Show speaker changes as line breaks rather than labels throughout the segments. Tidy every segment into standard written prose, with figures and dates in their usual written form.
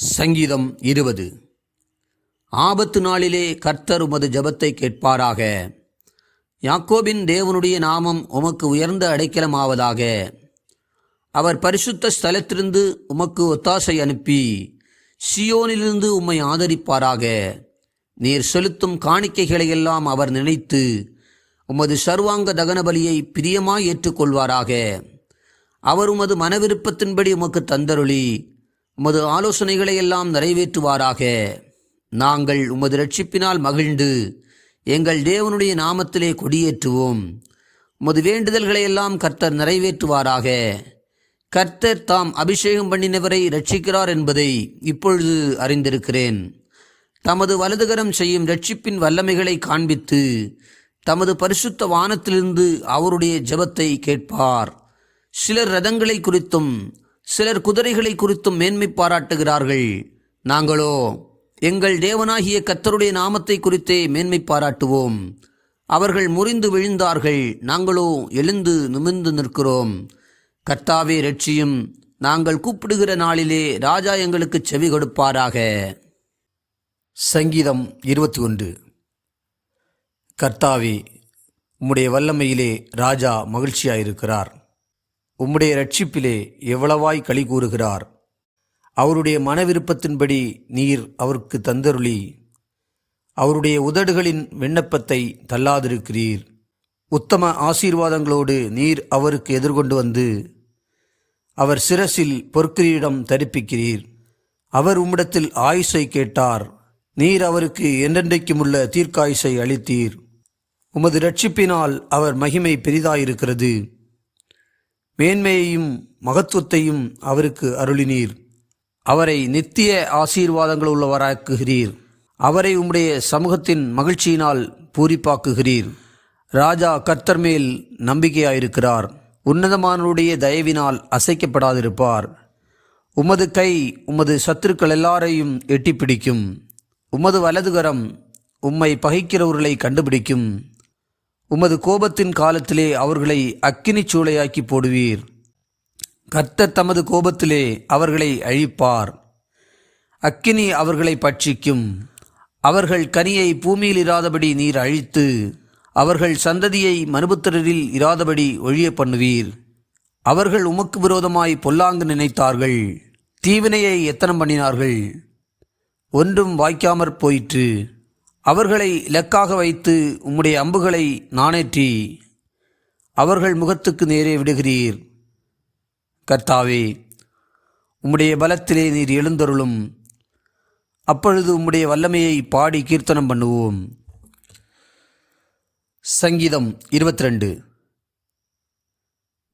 சங்கீதம் 20. ஆபத்து நாளிலே கர்த்தர் உமது ஜெபத்தை கேட்பாராக. யாக்கோபின் தேவனுடைய நாமம் உமக்கு உயர்ந்த அடைக்கலமாவதாக. அவர் பரிசுத்த ஸ்தலத்திலிருந்து உமக்கு ஒத்தாசை அனுப்பி சியோனிலிருந்து உம்மை ஆதரிப்பாராக. நீர் செலுத்தும் காணிக்கைகளையெல்லாம் அவர் நினைத்து உமது சர்வாங்க தகன பலியை பிரியமாய் ஏற்றுக்கொள்வாராக. அவர் உமது மனவிருப்பத்தின்படி உமக்கு தந்தருளி உமது ஆலோசனைகளை எல்லாம் நிறைவேற்றுவாராக. நாங்கள் உமது இரட்சிப்பினால் மகிழ்ந்து எங்கள் தேவனுடைய நாமத்திலே கொடியேற்றுவோம். உமது வேண்டுதல்களை எல்லாம் கர்த்தர் நிறைவேற்றுவாராக. கர்த்தர் தாம் அபிஷேகம் பண்ணினவரை இரட்சிக்கிறார் என்பதை இப்பொழுது அறிந்திருக்கிறேன். தமது வலதுகரம் செய்யும் இரட்சிப்பின் வல்லமைகளை காண்பித்து தமது பரிசுத்த வானத்திலிருந்து அவருடைய ஜெபத்தை கேட்பார். சிலர் ரதங்களை குறித்தும் சிலர் குதிரைகளை குறித்தும் மேன்மை பாராட்டுகிறார்கள். நாங்களோ எங்கள் தேவனாகிய கர்த்தருடைய நாமத்தை குறித்தே மேன்மை பாராட்டுவோம். அவர்கள் முறிந்து விழுந்தார்கள், நாங்களோ எழுந்து நிமிர்ந்து நிற்கிறோம். கர்த்தாவே இரட்சியும், நாங்கள் கூப்பிடுகிற நாளிலே ராஜா எங்களுக்கு செவி கொடுப்பாராக. சங்கீதம் 21. கர்த்தாவே, உம்முடைய வல்லமையிலே ராஜா மகிழ்ச்சியாயிருக்கிறார். உம்முடைய இரட்சிப்பிலே எவ்வளவாய் களி கூறுகிறார். அவருடைய மனவிருப்பத்தின்படி நீர் அவருக்கு தந்தருளி அவருடைய உதடுகளின் விண்ணப்பத்தை தள்ளாதிருக்கிறீர். உத்தம ஆசீர்வாதங்களோடு நீர் அவருக்கு எதிர்கொண்டு வந்து அவர் சிரசில் பொற்கிரீடம் தரிப்பிக்கிறீர். அவர் உம்மிடத்தில் ஆயுசை கேட்டார். நீர் அவருக்கு என்றென்றைக்குமுள்ள தீர்க்காயுசை அளித்தீர். உமது இரட்சிப்பினால் அவர் மகிமை பெரிதாயிருக்கிறது. மேன்மையையும் மகத்துவத்தையும் அவருக்கு அருளினீர். அவரை நித்திய ஆசீர்வாதங்கள் உள்ளவராக்குகிறீர். அவரை உம்முடைய சமூகத்தின் மகிழ்ச்சியினால் பூரிப்பாக்குகிறீர். ராஜா கர்த்தர் மேல் நம்பிக்கையாயிருக்கிறார். உன்னதமானவருடைய தயவினால் அசைக்கப்படாதிருப்பார். உமது கை உமது சத்துருக்கள் எல்லாரையும் எட்டிப்பிடிக்கும். உமது வலதுகரம் உம்மை பகைக்கிறவர்களை கண்டுபிடிக்கும். உமது கோபத்தின் காலத்திலே அவர்களை அக்கினிச் சூளையாக்கி போடுவீர். கர்த்தர் தமது கோபத்திலே அவர்களை அழிப்பார். அக்கினி அவர்களை பட்சிக்கும். அவர்கள் கனியை பூமியில் இராதபடி நீர் அழித்து அவர்கள் சந்ததியை மனுபுத்திரரில் இராதபடி ஒழிய பண்ணுவீர். அவர்கள் உமக்கு விரோதமாய் பொல்லாங்கு நினைத்தார்கள். தீவினையை எத்தனம் பண்ணினார்கள், ஒன்றும் வாய்க்காமற் போயிற்று. அவர்களை இலக்காக வைத்து உம்முடைய அம்புகளை நாணேற்றி அவர்கள் முகத்துக்கு நேரே விடுகிறீர். கர்த்தாவே, உம்முடைய பலத்திலே நீர் எழுந்தருளும். அப்பொழுது உம்முடைய வல்லமையை பாடி கீர்த்தனம் பண்ணுவோம். சங்கீதம் 22.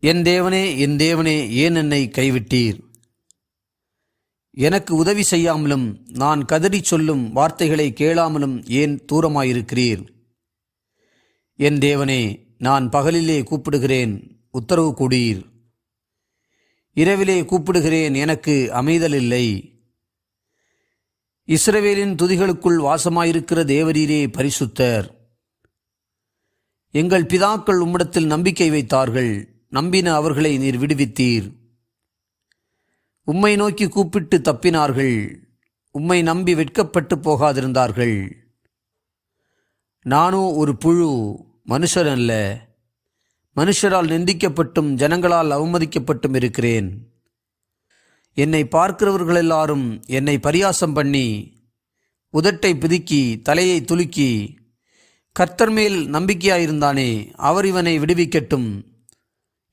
என் தேவனே, என் தேவனே, ஏன் என்னை கைவிட்டீர்? எனக்கு உதவி செய்யாமலும் நான் கதறி சொல்லும் வார்த்தைகளை கேளாமலும் ஏன் தூரமாயிருக்கிறீர்? என் தேவனே, நான் பகலிலே கூப்பிடுகிறேன், உத்தரவு கூடீர். இரவிலே கூப்பிடுகிறேன், எனக்கு அமைதல் இல்லை. இஸ்ரவேலின் துதிகளுக்குள் வாசமாயிருக்கிற தேவரீரே பரிசுத்தர். எங்கள் பிதாக்கள் உம்மிடத்தில் நம்பிக்கை வைத்தார்கள். நம்பின அவர்களை நீர் விடுவித்தீர். உம்மை நோக்கி கூப்பிட்டு தப்பினார்கள். உம்மை நம்பி வெட்கப்பட்டு போகாதிருந்தார்கள். நானோ ஒரு புழு, மனுஷர் அல்ல. மனுஷரால் நிந்திக்கப்பட்டும் ஜனங்களால் அவமதிக்கப்பட்டும் இருக்கிறேன். என்னை பார்க்கிறவர்கள் எல்லாரும் என்னை பரியாசம் பண்ணி உதட்டை பிதுக்கி தலையை துலுக்கி, கர்த்தர் மேல் நம்பிக்கையாயிருந்தானே, அவர் இவனை விடுவிக்கட்டும்.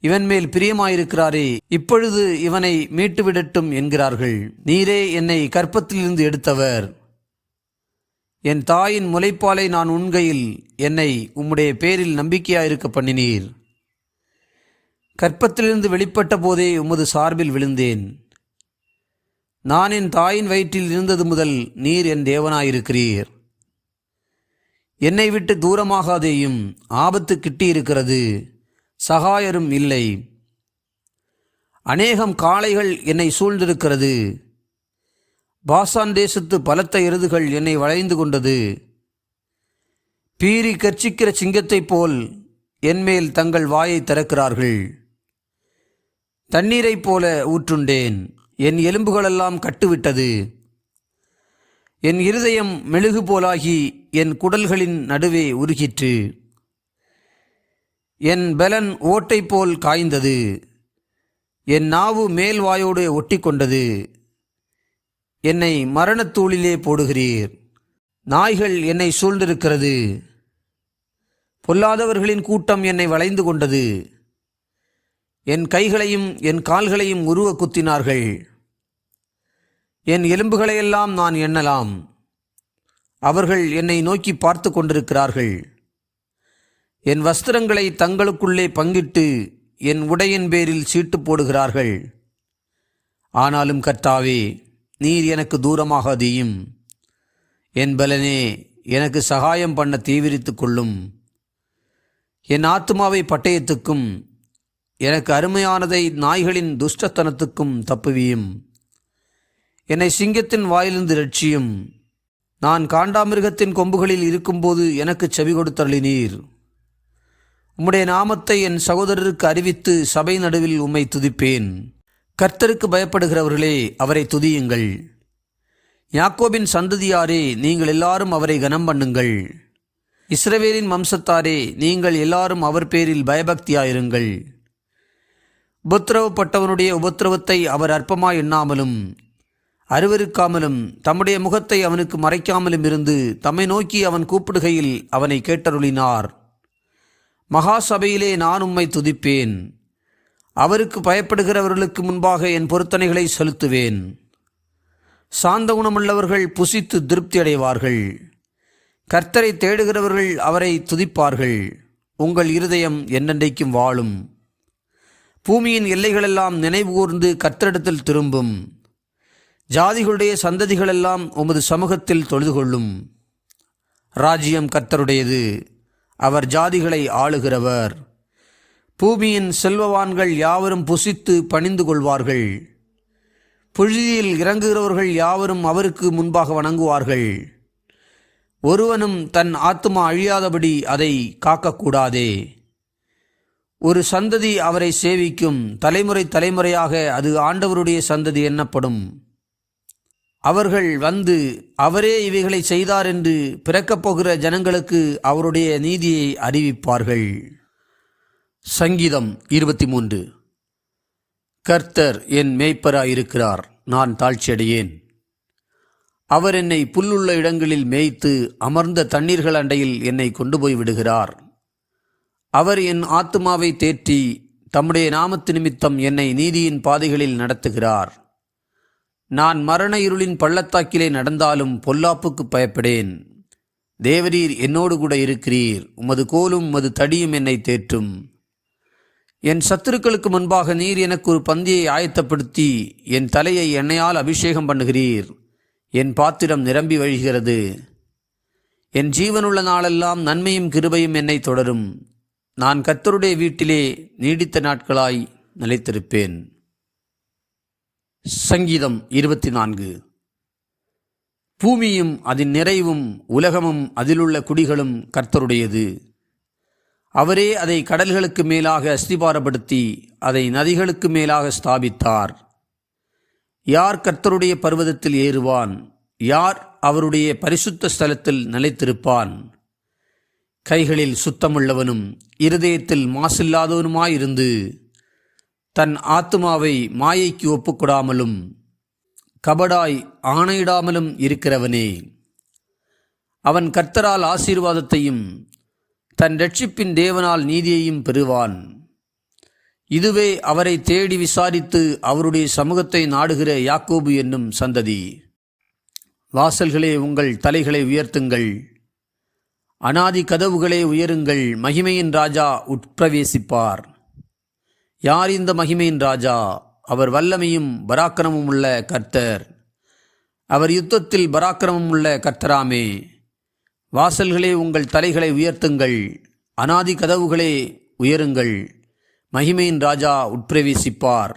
இவன் மேல் பிரியமாயிருக்கிறாரே, இப்பொழுது இவனை மீட்டுவிடட்டும் என்கிறார்கள். நீரே என்னை கர்ப்பத்திலிருந்து எடுத்தவர். என் தாயின் முலைப்பாலை நான் உண்கையில் என்னை உம்முடைய பேரில் நம்பிக்கையாயிருக்க பண்ணினீர். கர்ப்பத்திலிருந்து வெளிப்பட்ட போதே உமது சார்பில் விழுந்தேன். நான் என் தாயின் வயிற்றில் இருந்தது முதல் நீர் என் தேவனாயிருக்கிறீர். என்னை விட்டு தூரமாகாதேயும், ஆபத்து கிட்டியிருக்கிறது, சகாயரும் இல்லை. அநேகம் காளைகள் என்னை சூழ்ந்திருக்கிறது. பாசான் தேசத்து பலத்த எருதுகள் என்னை வளைந்து கொண்டது. பீறி கர்ச்சிக்கிற சிங்கத்தைப் போல் என்மேல் தங்கள் வாயை திறக்கிறார்கள். தண்ணீரைப் போல ஊற்றுண்டேன். என் எலும்புகளெல்லாம் கட்டுவிட்டது. என் இருதயம் மெழுகு போலாகி என் குடல்களின் நடுவே உருகிற்று. என் பெலன் ஓட்டை போல் காய்ந்தது. என் நாவு மேல் வாயோடு ஒட்டி கொண்டது. என்னை மரணத்தூளிலே போடுகிறீர். நாய்கள் என்னை சூழ்ந்திருக்கிறது. பொல்லாதவர்களின் கூட்டம் என்னை வளைந்து கொண்டது. என் கைகளையும் என் கால்களையும் உருவ குத்தினார்கள். என் எலும்புகளையெல்லாம் நான் எண்ணலாம். அவர்கள் என்னை நோக்கி பார்த்து கொண்டிருக்கிறார்கள். என் வஸ்திரங்களை தங்களுக்குள்ளே பங்கிட்டு என் உடையின் பேரில் சீட்டு போடுகிறார்கள். ஆனாலும் கர்த்தாவே, நீர் எனக்கு தூரமாகாதேயும். என் பலனே, எனக்கு சகாயம் பண்ண தீவிரித்து கொள்ளும். என் ஆத்துமாவை பட்டயத்துக்கும் எனக்கு அருமையானதை நாய்களின் துஷ்டத்தனத்துக்கும் தப்புவியும். என்னை சிங்கத்தின் வாயிலிருந்து ரட்சியும். நான் காண்டாமிருகத்தின் கொம்புகளில் இருக்கும்போது எனக்கு செவி கொடுத்தருளினீர். உம்முடைய நாமத்தை என் சகோதரருக்கு அறிவித்து சபை நடுவில் உம்மை துதிப்பேன். கர்த்தருக்கு பயப்படுகிறவர்களே, அவரை துதியுங்கள். யாக்கோபின் சந்ததியாரே, நீங்கள் எல்லாரும் அவரை கனம் பண்ணுங்கள். இஸ்ரவேலின் வம்சத்தாரே, நீங்கள் எல்லாரும் அவர் பேரில் பயபக்தியாயிருங்கள். உபத்திரவப்பட்டவனுடைய உபத்திரவத்தை அவர் அற்பமாய் எண்ணாமலும் அருவருக்காமலும் தம்முடைய முகத்தை அவனுக்கு மறைக்காமலும் இருந்து தம்மை நோக்கி அவன் கூப்பிடுகையில் அவனை கேட்டருளினார். மகா சபையிலே நான் உம்மை துதிப்பேன். அவருக்கு பயப்படுகிறவர்களுக்கு முன்பாக என் பொருத்தனைகளை செலுத்துவேன். சாந்த குணமுள்ளவர்கள் புசித்து திருப்தி அடைவார்கள். கர்த்தரை தேடுகிறவர்கள் அவரை துதிப்பார்கள். உங்கள் இருதயம் என்னென்றைக்கும் வாழும். பூமியின் எல்லைகளெல்லாம் நினைவுகூர்ந்து கர்த்தரிடத்தில் திரும்பும். ஜாதிகளுடைய சந்ததிகளெல்லாம் உமது சமூகத்தில் தொழுது கொள்ளும். ராஜ்யம் கர்த்தருடையது, அவர் ஜாதிகளை ஆளுகிறவர். பூமியின் செல்வவான்கள் யாவரும் புசித்து பணிந்து கொள்வார்கள். புழுதியில் இறங்குகிறவர்கள் யாவரும் அவருக்கு முன்பாக வணங்குவார்கள். ஒருவனும் தன் ஆத்துமா அழியாதபடி அதை காக்கக்கூடாதே. ஒரு சந்ததி அவரை சேவிக்கும். தலைமுறை தலைமுறையாக அது ஆண்டவருடைய சந்ததி எண்ணப்படும். அவர்கள் வந்து அவரே இவைகளை செய்தார் என்று பிறக்கப் போகிற ஜனங்களுக்கு அவருடைய நீதியை அறிவிப்பார்கள். சங்கீதம் 23. கர்த்தர் என் மேய்ப்பராயிருக்கிறார், நான் தாழ்ச்சியடையேன். அவர் என்னை புல்லுள்ள இடங்களில் மேய்த்து அமர்ந்த தண்ணீர்கள் அண்டையில் என்னை கொண்டு போய் விடுகிறார். அவர் என் ஆத்துமாவை தேற்றி தம்முடைய நாமத்து நிமித்தம் என்னை நீதியின் பாதைகளில் நடத்துகிறார். நான் மரண இருளின் பள்ளத்தாக்கிலே நடந்தாலும் பொல்லாப்புக்கு பயப்படேன். தேவரீர் என்னோடு கூட இருக்கிறீர். உமது கோலும் உமது தடியும் என்னை தேற்றும். என் சத்துருக்களுக்கு முன்பாக நீர் எனக்கு ஒரு பந்தியை ஆயத்தப்படுத்தி என் தலையை எண்ணெயால் அபிஷேகம் பண்ணுகிறீர். என் பாத்திரம் நிரம்பி வழிகிறது. என் ஜீவனுள்ள நாளெல்லாம் நன்மையும் கிருபையும் என்னை தொடரும். நான் கர்த்தருடைய வீட்டிலே நீடித்த நாட்களாய் நிலைத்திருப்பேன். சங்கீதம் 24. பூமியும் அதன் நிறைவும் உலகமும் அதிலுள்ள குடிகளும் கர்த்தருடையது. அவரே அதை கடல்களுக்கு மேலாக அஸ்திபாரப்படுத்தி அதை நதிகளுக்கு மேலாக ஸ்தாபித்தார். யார் கர்த்தருடைய பர்வதத்தில் ஏறுவான்? யார் அவருடைய பரிசுத்த ஸ்தலத்தில் நிலைத்திருப்பான்? கைகளில் சுத்தமுள்ளவனும் இருதயத்தில் மாசில்லாதவனுமாயிருந்து தன் ஆத்துமாவை மாயைக்கு ஒப்புக்கொடாமலும் கபடாய் ஆணையிடாமலும் இருக்கிறவனே. அவன் கர்த்தரால் ஆசீர்வாதத்தையும் தன் இரட்சிப்பின் தேவனால் நீதியையும் பெறுவான். இதுவே அவரை தேடி விசாரித்து அவருடைய சமூகத்தை நாடுகிற யாக்கோபு என்னும் சந்ததி. வாசல்களே, உங்கள் தலைகளை உயர்த்துங்கள். அநாதி கதவுகளே உயருங்கள். மகிமையின் ராஜா உட்பிரவேசிப்பார். யார் இந்த மகிமையின் ராஜா? அவர் வல்லமையும் பராக்கிரமும் உள்ள கர்த்தர். அவர் யுத்தத்தில் பராக்கிரமம் உள்ள கர்த்தராமே. வாசல்களே, உங்கள் தலைகளை உயர்த்துங்கள். அநாதி கதவுகளே உயருங்கள். மகிமையின் ராஜா உட்பிரவேசிப்பார்.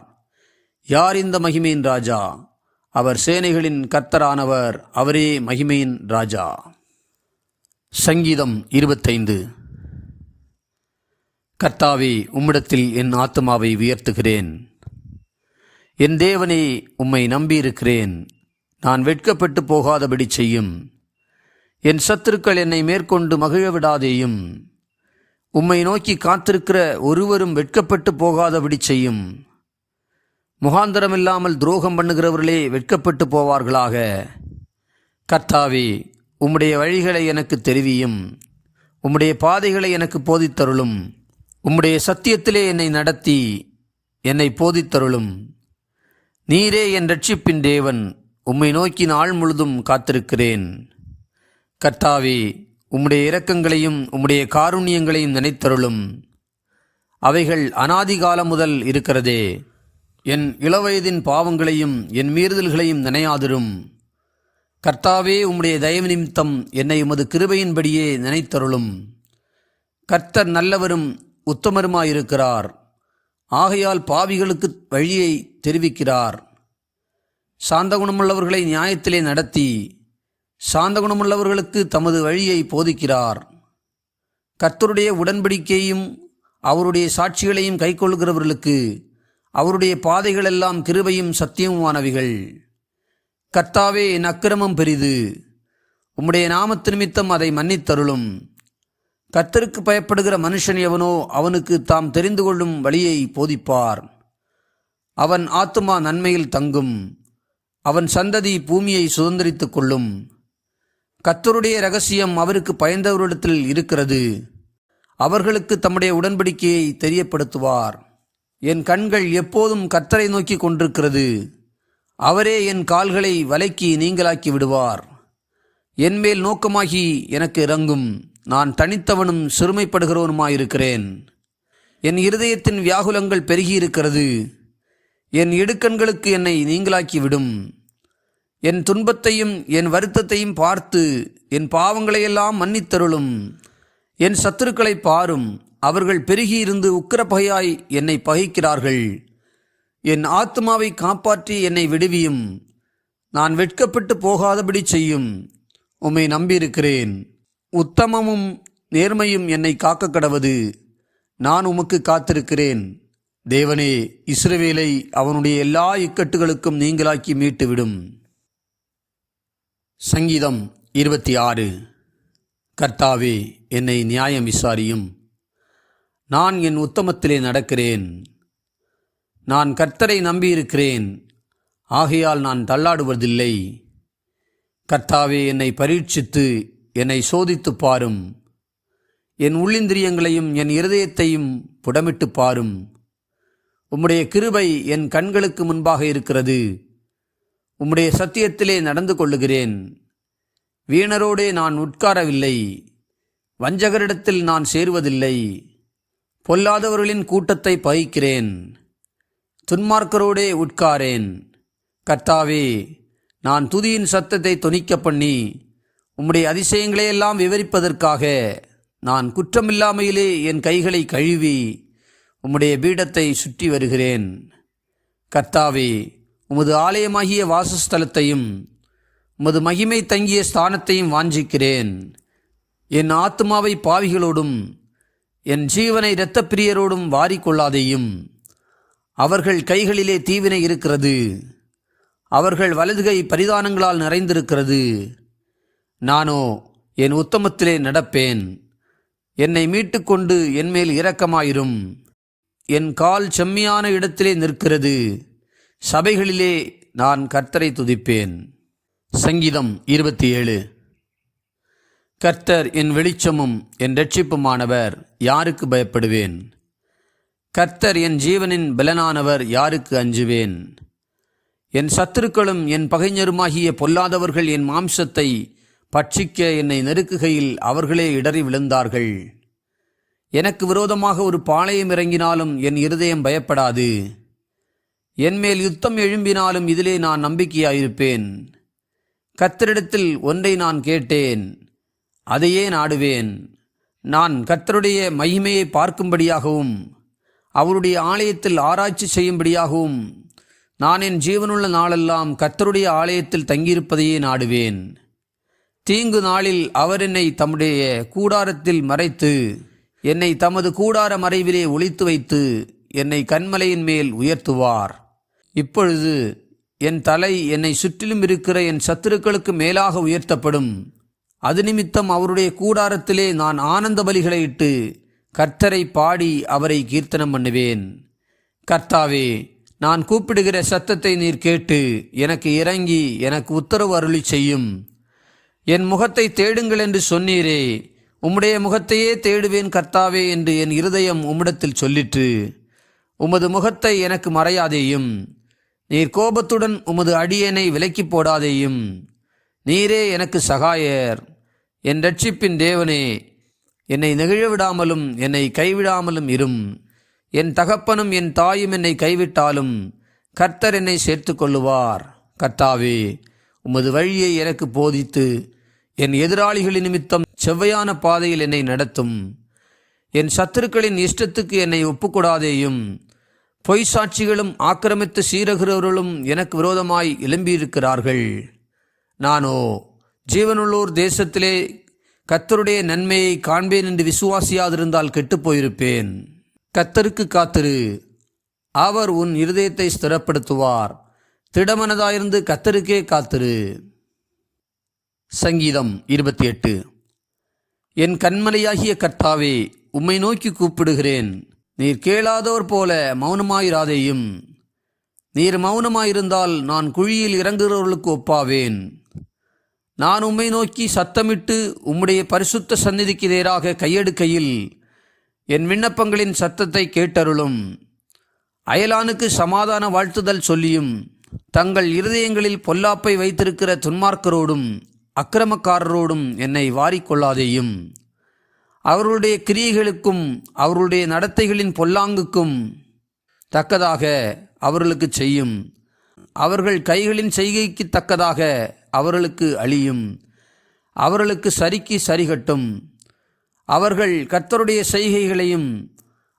யார் இந்த மகிமையின் ராஜா? அவர் சேனைகளின் கர்த்தரானவர். அவரே மகிமையின் ராஜா. சங்கீதம் 25. கர்த்தாவே, உம்மிடத்தில் என் ஆத்துமாவை உயர்த்துகிறேன். என் தேவனே, உம்மை நம்பியிருக்கிறேன். நான் வெட்கப்பட்டு போகாதபடி செய்யும். என் சத்துருக்கள் என்னை மேற்கொண்டு மகிழ விடாதேயும். உம்மை நோக்கி காத்திருக்கிற ஒருவரும் வெட்கப்பட்டு போகாதபடி செய்யும். முகாந்தரமில்லாமல் துரோகம் பண்ணுகிறவர்களே வெட்கப்பட்டு போவார்களாக. கர்த்தாவே, உம்முடைய வழிகளை எனக்கு தெரிவியும். உம்முடைய பாதைகளை எனக்கு போதித்தருளும். உம்முடைய சத்தியத்திலே என்னை நடத்தி என்னை போதித்தருளும். நீரே என் இரட்சிப்பின் தேவன். உம்மை நோக்கி நாள் முழுதும் காத்திருக்கிறேன். கர்த்தாவே, உம்முடைய இரக்கங்களையும் உம்முடைய காருண்யங்களையும் நினைத்தருளும். அவைகள் அநாதிகாலம் முதல் இருக்கிறதே. என் இளவயதின் பாவங்களையும் என் மீறுதல்களையும் நினையாதிரும். கர்த்தாவே, உம்முடைய தயவு நிமித்தம் என்னை உமது கிருபையின்படியே நினைத்தருளும். கர்த்தர் நல்லவரும் உத்தமருமாயிருக்கிறார். ஆகையால் பாவிகளுக்கு வழியை தெரிவிக்கிறார். சாந்த குணமுள்ளவர்களை நியாயத்திலே நடத்தி சாந்த குணமுள்ளவர்களுக்கு தமது வழியை போதிக்கிறார். கர்த்தருடைய உடன்படிக்கையும் அவருடைய சாட்சிகளையும் கைக்கொள்கிறவர்களுக்கு அவருடைய பாதைகளெல்லாம் கிருபையும் சத்தியமுமானவைகள். கர்த்தாவே, என் அக்கிரமம் பெரிது. உம்முடைய நாமத்து நிமித்தம் அதை மன்னித்தருளும். கர்த்தருக்கு பயப்படுகிற மனுஷன் எவனோ அவனுக்கு தாம் தெரிந்து கொள்ளும் வழியை போதிப்பார். அவன் ஆத்துமா நன்மையில் தங்கும். அவன் சந்ததி பூமியை சுதந்தரித்துக் கொள்ளும். கர்த்தருடைய இரகசியம் அவருக்கு பயந்தவரிடத்தில் இருக்கிறது. அவர்களுக்கு தம்முடைய உடன்படிக்கையை தெரியப்படுத்துவார். என் கண்கள் எப்போதும் கர்த்தரை நோக்கி கொண்டிருக்கிறது. அவரே என் கால்களை வலைக்கு நீங்களாக்கி விடுவார். என்மேல் நோக்கமாகி எனக்கு இரங்கும். நான் தனித்தவனும் சிறுமைப்படுகிறவனுமாயிருக்கிறேன். என் இருதயத்தின் வியாகுலங்கள் பெருகியிருக்கிறது. என் இடுக்கண்களுக்கு என்னை நீங்களாக்கி விடும். என் துன்பத்தையும் என் வருத்தத்தையும் பார்த்து என் பாவங்களையெல்லாம் மன்னித்தருளும். என் சத்துருக்களை பாரும். அவர்கள் பெருகியிருந்து உக்கிரப்பகையாய் என்னை பகைக்கிறார்கள். என் ஆத்மாவை காப்பாற்றி என்னை விடுவியும். நான் வெட்கப்பட்டு போகாதபடி செய்யும். உம்மை நம்பியிருக்கிறேன். உத்தமமும் நேர்மையும் என்னை காக்க கடவது. நான் உமக்கு காத்திருக்கிறேன். தேவனே, இஸ்ரவேலை அவனுடைய எல்லா இக்கட்டுகளுக்கும் நீங்களாக்கி மீட்டுவிடும். சங்கீதம் 26. கர்த்தாவே, என்னை நியாயம் விசாரியும். நான் என் உத்தமத்திலே நடக்கிறேன். நான் கர்த்தரை நம்பியிருக்கிறேன். ஆகையால் நான் தள்ளாடுவதில்லை. கர்த்தாவே, என்னை பரீட்சித்து என்னை சோதித்து பாரும். என் உள்ளிந்திரியங்களையும் என் இருதயத்தையும் புடமிட்டு பாரும். உம்முடைய கிருபை என் கண்களுக்கு முன்பாக இருக்கிறது. உம்முடைய சத்தியத்திலே நடந்து கொள்ளுகிறேன். வீணரோடே நான் உட்காரவில்லை. வஞ்சகரிடத்தில் நான் சேருவதில்லை. பொல்லாதவர்களின் கூட்டத்தை பகைக்கிறேன். துன்மார்க்கரோடே உட்காரேன். கர்த்தாவே, நான் துதியின் சத்தத்தை தொனிக்க பண்ணி உம்முடைய அதிசயங்களையெல்லாம் விவரிப்பதற்காக நான் குற்றமில்லாமையிலே என் கைகளை கழுவி உம்முடைய பீடத்தை சுற்றி வருகிறேன். கர்த்தாவே, உமது ஆலயமாகிய வாசஸ்தலத்தையும் உமது மகிமை தங்கிய ஸ்தானத்தையும் வாஞ்சிக்கிறேன். என் ஆத்துமாவை பாவிகளோடும் என் ஜீவனை இரத்தப்பிரியரோடும் வாரிக்கொள்ளாதேயும். அவர்கள் கைகளிலே தீவினை இருக்கிறது. அவர்கள் வலதுகை பரிதானங்களால் நிறைந்திருக்கிறது. நானோ என் உத்தமத்திலே நடப்பேன். என்னை மீட்டுக்கொண்டு என்மேல் இரக்கமாயிரும். என் கால் செம்மையான இடத்திலே நிற்கிறது. சபைகளிலே நான் கர்த்தரை துதிப்பேன். சங்கீதம் 27. கர்த்தர் என் வெளிச்சமும் என் இரட்சிப்புமானவர், யாருக்கு பயப்படுவேன்? கர்த்தர் என் ஜீவனின் பலனானவர், யாருக்கு அஞ்சுவேன்? என் சத்துருக்களும் என் பகைஞருமாகிய பொல்லாதவர்கள் என் மாம்சத்தை பட்சிக்க என்னை நெருக்குகையில் அவர்களே இடறி விழுந்தார்கள். எனக்கு விரோதமாக ஒரு பாளையம் இறங்கினாலும் என் இருதயம் பயப்படாது. என்மேல் யுத்தம் எழும்பினாலும் இதிலே நான் நம்பிக்கையாயிருப்பேன். கர்த்தரிடத்தில் ஒன்றை நான் கேட்டேன், அதையே நாடுவேன். நான் கர்த்தருடைய மகிமையை பார்க்கும்படியாகவும் அவருடைய ஆலயத்தில் ஆராய்ச்சி செய்யும்படியாகவும் நான் என் ஜீவனுள்ள நாளெல்லாம் கர்த்தருடைய ஆலயத்தில் தங்கியிருப்பதையே நாடுவேன். தீங்கு நாளில் அவர் என்னை தம்முடைய கூடாரத்தில் மறைத்து என்னை தமது கூடார மறைவிலே ஒளித்து வைத்து என்னை கன்மலையின் மேல் உயர்த்துவார். இப்பொழுது என் தலை என்னை சுற்றிலும் இருக்கிற என் சத்துருக்களுக்கு மேலாக உயர்த்தப்படும். அது நிமித்தம் அவருடைய கூடாரத்திலே நான் ஆனந்த பலிகளை இட்டு கர்த்தரை பாடி அவரை கீர்த்தனம் பண்ணுவேன். கர்த்தாவே, நான் கூப்பிடுகிற சத்தத்தை நீர் கேட்டு எனக்கு இறங்கி எனக்கு உத்தரவு அருளி செய்யும். என் முகத்தை தேடுங்கள் என்று சொன்னீரே, உம்முடைய முகத்தையே தேடுவேன் கர்த்தாவே என்று என் இருதயம் உம்மிடத்தில் சொல்லிற்று. உமது முகத்தை எனக்கு மறையாதேயும். நீர் கோபத்துடன் உமது அடியேனை விலக்கி போடாதேயும். நீரே எனக்கு சகாயர், என் இரட்சிப்பின் தேவனே. என்னை நெகிழவிடாமலும் என்னை கைவிடாமலும் இரும். என் தகப்பனும் என் தாயும் என்னை கைவிட்டாலும் கர்த்தர் என்னை சேர்த்து கொள்ளுவார். கர்த்தாவே, உமது வழியை எனக்கு போதித்து என் எதிராளிகளின் நிமித்தம் செவ்வையான பாதையில் என்னை நடத்தும். என் சத்துருக்களின் இஷ்டத்துக்கு என்னை ஒப்புக்கொடாதேயும். பொய் சாட்சிகளும் ஆக்கிரமித்து சீரகிறவர்களும் எனக்கு விரோதமாய் எழும்பியிருக்கிறார்கள். நானோ ஜீவனுள்ளோர் தேசத்திலே கர்த்தருடைய நன்மையை காண்பேன் என்று விசுவாசியாதிருந்தால் கெட்டுப்போயிருப்பேன். கர்த்தருக்கு காத்திரு, அவர் உன் இருதயத்தை ஸ்திரப்படுத்துவார். திடமனதாயிருந்து கர்த்தருக்கே காத்திரு. சங்கீதம் 28. என் கண்மலையாகிய கர்த்தாவே, உம்மை நோக்கி கூப்பிடுகிறேன். நீர் கேளாதோர் போல மௌனமாயிராதேயும். நீர் மௌனமாயிருந்தால் நான் குழியில் இறங்குகிறவர்களுக்கு ஒப்பாவேன். நான் உம்மை நோக்கி சத்தமிட்டு உம்முடைய பரிசுத்த சந்நிதிக்கு நேராக கையெடுக்கையில் என் விண்ணப்பங்களின் சத்தத்தை கேட்டருளும். அயலானுக்கு சமாதான வாழ்த்துதல் சொல்லியும் தங்கள் இருதயங்களில் பொல்லாப்பை வைத்திருக்கிற துன்மார்க்கரோடும் அக்கிரமக்காரரோடும் என்னை வாரிக்கொள்ளாதேயும். அவர்களுடைய கிரியைகளுக்கும் அவர்களுடைய நடத்தைகளின் பொல்லாங்குக்கும் தக்கதாக அவர்களுக்கு செய்யும். அவர்கள் கைகளின் செய்கைக்கு தக்கதாக அவர்களுக்கு அழியும். அவர்களுக்கு சரிக்கு சரிகட்டும். அவர்கள் கர்த்தருடைய செய்கைகளையும்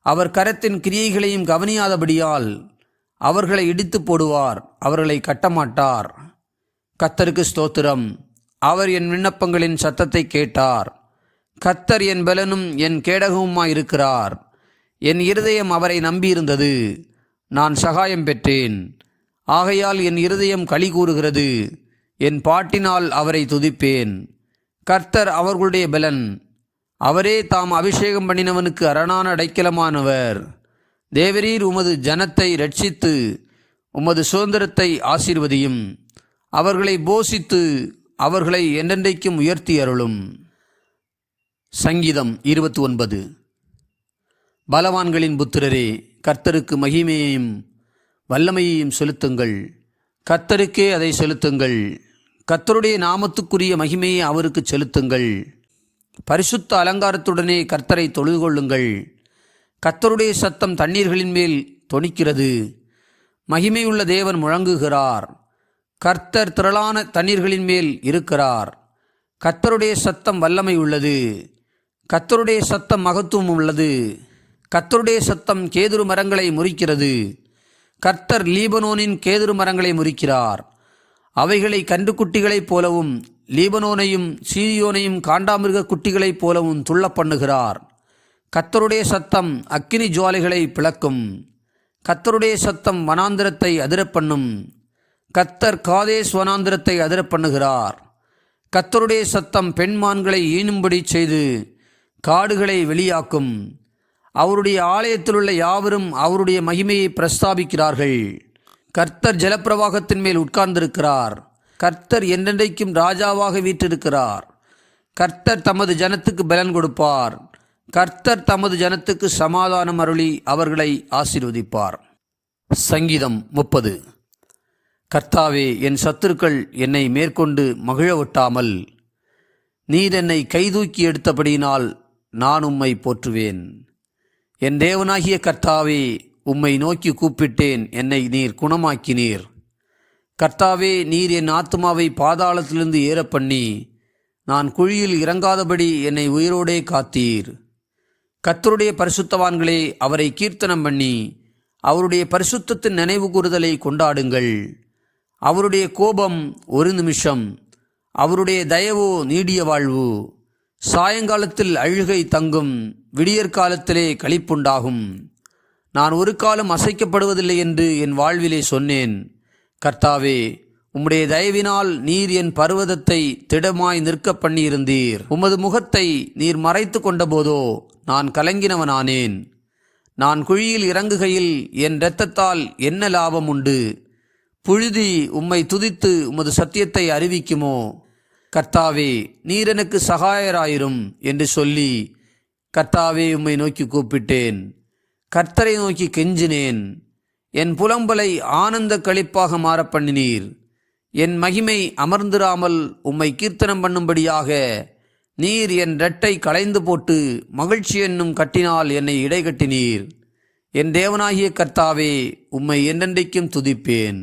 அவர் கரத்தின் கிரியைகளையும் கவனியாதபடியால் அவர்களை இடித்து போடுவார், அவர்களை கட்டமாட்டார். கர்த்தருக்கு ஸ்தோத்திரம். அவர் என் விண்ணப்பங்களின் சத்தத்தை கேட்டார். கர்த்தர் என் பலனும் என் கேடகமுமாயிருக்கிறார். என் இருதயம் அவரை நம்பியிருந்தது, நான் சகாயம் பெற்றேன். ஆகையால் என் இருதயம் களி கூறுகிறது, என் பாட்டினால் அவரை துதிப்பேன். கர்த்தர் அவர்களுடைய பலன், அவரே தாம் அபிஷேகம் பண்ணினவனுக்கு அரணான அடைக்கலமானவர். தேவரீர் உமது ஜனத்தை இரட்சித்து உமது சுதந்திரத்தை ஆசீர்வதியும். அவர்களை போஷித்து அவர்களை என்றென்றைக்கும் உயர்த்தி அருளும். சங்கீதம் 29. பலவான்களின் புத்திரரே, கர்த்தருக்கு மகிமையையும் வல்லமையையும் செலுத்துங்கள். கர்த்தருக்கே அதை செலுத்துங்கள். கர்த்தருடைய நாமத்துக்குரிய மகிமையை அவருக்கு செலுத்துங்கள். பரிசுத்த அலங்காரத்துடனே கர்த்தரை தொழுது கொள்ளுங்கள். கர்த்தருடைய சத்தம் தண்ணீர்களின் மேல் தொனிக்கிறது. மகிமையுள்ள தேவன் முழங்குகிறார். கர்த்தர் திரளான தண்ணீர்களின் மேல் இருக்கிறார். கர்த்தருடைய சத்தம் வல்லமை உள்ளது. கர்த்தருடைய சத்தம் மகத்துவம் உள்ளது. கர்த்தருடைய சத்தம் கேதுரு மரங்களை முறிக்கிறது. கர்த்தர் லீபனோனின் கேதுரு மரங்களை முறிக்கிறார். அவைகளை கன்றுக்குட்டிகளைப் போலவும் லீபனோனையும் சீரியோனையும் காண்டாமிருக குட்டிகளைப் போலவும் துள்ள பண்ணுகிறார். கர்த்தருடைய சத்தம் அக்கினி ஜுவாலைகளை பிளக்கும். கர்த்தருடைய சத்தம் வனாந்திரத்தை அதிரப்பண்ணும். கர்த்தர் காதேஸ் வனாந்திரத்தை அதிரப்பண்ணுகிறார். கர்த்தருடைய சத்தம் பெண்மான்களை ஈனும்படி செய்து காடுகளை வெளியாக்கும். அவருடைய ஆலயத்திலுள்ள யாவரும் அவருடைய மகிமையை பிரஸ்தாபிக்கிறார்கள். கர்த்தர் ஜலப்பிரவாகத்தின் மேல் உட்கார்ந்திருக்கிறார். கர்த்தர் என்றென்றைக்கும் ராஜாவாக வீற்றிருக்கிறார். கர்த்தர் தமது ஜனத்துக்கு பலன் கொடுப்பார். கர்த்தர் தமது ஜனத்துக்கு சமாதானம் அருளி அவர்களை ஆசீர்வதிப்பார். சங்கீதம் 30. கர்த்தாவே, என் சத்துருக்கள் என்னை மேற்கொண்டு மகிழ ஒட்டாமல் நீர் என்னை கைதூக்கி எடுத்தபடியினால் நான் உம்மை போற்றுவேன். என் தேவனாகிய கர்த்தாவே, உம்மை நோக்கி கூப்பிட்டேன், என்னை நீர் குணமாக்கினீர். கர்த்தாவே, நீர் என் ஆத்துமாவை பாதாளத்திலிருந்து ஏறப்பண்ணி நான் குழியில் இறங்காதபடி என்னை உயிரோடே காத்தீர். கர்த்தருடைய பரிசுத்தவான்களே, அவரை கீர்த்தனம் பண்ணி அவருடைய பரிசுத்தத்தின் நினைவு கூறுதலை கொண்டாடுங்கள். அவருடைய கோபம் ஒரு நிமிஷம், அவருடைய தயவோ நீடிய வாழ்வு. சாயங்காலத்தில் அழுகை தங்கும், விடியற்காலத்திலே களிப்புண்டாகும். நான் ஒரு காலம் அசைக்கப்படுவதில்லை என்று என் வாழ்விலே சொன்னேன். கர்த்தாவே, உம்முடைய தயவினால் நீர் என் பர்வதத்தை திடமாய் நிற்க பண்ணியிருந்தீர். உமது முகத்தை நீர் மறைத்து கொண்டபோதோ நான் கலங்கினவனானேன். நான் குழியில் இறங்குகையில் என் இரத்தத்தால் என்ன லாபம் உண்டு? புழுதி உம்மை துதித்து உமது சத்தியத்தை அறிவிக்குமோ? கர்த்தாவே, நீர் எனக்கு சகாயராயிரும் என்று சொல்லி கர்த்தாவே உம்மை நோக்கி கூப்பிட்டேன். கர்த்தரை நோக்கி கெஞ்சினேன். என் புலம்பலை ஆனந்த களிப்பாக மாற பண்ணினீர். என் மகிமை அமர்ந்திராமல் உம்மை கீர்த்தனம் பண்ணும்படியாக நீர் என் இரட்டை களைந்து போட்டு மகிழ்ச்சி என்னும் கட்டினால் என்னை இடைகட்டினீர். என் தேவனாகிய கர்த்தாவே, உம்மை என்றென்றைக்கும் துதிப்பேன்.